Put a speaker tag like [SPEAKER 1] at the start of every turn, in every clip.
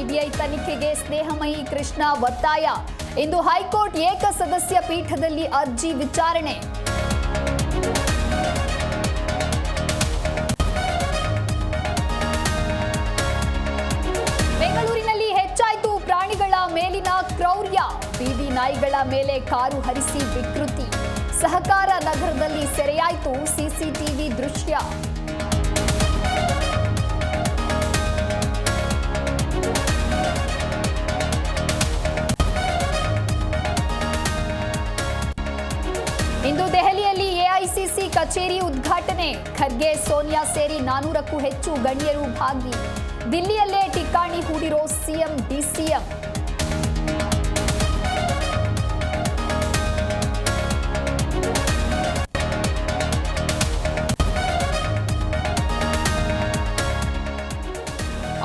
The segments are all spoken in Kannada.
[SPEAKER 1] ಸಿಬಿಐ ತನಿಖೆಗೆ ಸ್ನೇಹಮಯಿ ಕೃಷ್ಣ ಒತ್ತಾಯ. ಇಂದು ಹೈಕೋರ್ಟ್ ಏಕಸದಸ್ಯ ಪೀಠದಲ್ಲಿ ಅರ್ಜಿ ವಿಚಾರಣೆ. ಬೆಂಗಳೂರಿನಲ್ಲಿ ಹೆಚ್ಚಾಯಿತು ಪ್ರಾಣಿಗಳ ಮೇಲಿನ ಕ್ರೌರ್ಯ. ಬೀದಿ ನಾಯಿಗಳ ಮೇಲೆ ಕಾರು ಹರಿಸಿ ವಿಕೃತಿ. ಸಹಕಾರ ನಗರದಲ್ಲಿ ಸೆರೆಯಾಯಿತು ಸಿಸಿಟಿವಿ ದೃಶ್ಯ. ಇಂದು ದೆಹಲಿಯಲ್ಲಿ ಎಐಸಿಸಿ ಕಚೇರಿ ಉದ್ಘಾಟನೆ. ಖರ್ಗೆ, ಸೋನಿಯಾ ಸೇರಿ 400ಕ್ಕೂ ಹೆಚ್ಚು ಗಣ್ಯರು ಭಾಗಿ. ದಿಲ್ಲಿಯಲ್ಲೇ ಠಿಕಾಣಿ ಹೂಡಿರೋ ಸಿಎಂ ಡಿಸಿಎಂ.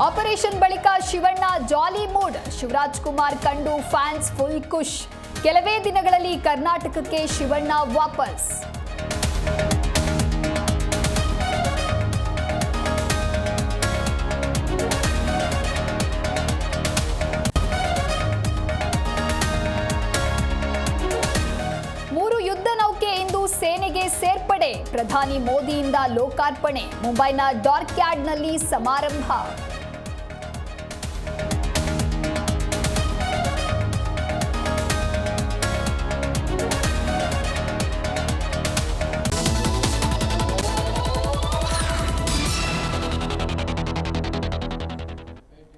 [SPEAKER 1] ಆಪರೇಷನ್ ಬಳಿಕ ಶಿವಣ್ಣ ಜಾಲಿ ಮೂಡ್. ಶಿವರಾಜ್ ಕುಮಾರ್ ಕಂಡು ಫ್ಯಾನ್ಸ್ ಫುಲ್ ಖುಷ್. ಕೆಲವೇ ದಿನಗಳಲ್ಲಿ ಕರ್ನಾಟಕಕ್ಕೆ ಶಿವಣ್ಣ ವಾಪಸ್. ಯುದ್ಧ ನೌಕೆ ಇಂದು ಸೇನೆಗೆ ಸೇರ್ಪಡೆ. ಪ್ರಧಾನಿ ಮೋದಿಯಿಂದ ಲೋಕಾರ್ಪಣೆ. ಮುಂಬೈನ ಡಾರ್ಕ್ಯಾರ್ಡ್ನಲ್ಲಿ ಸಮಾರಂಭ.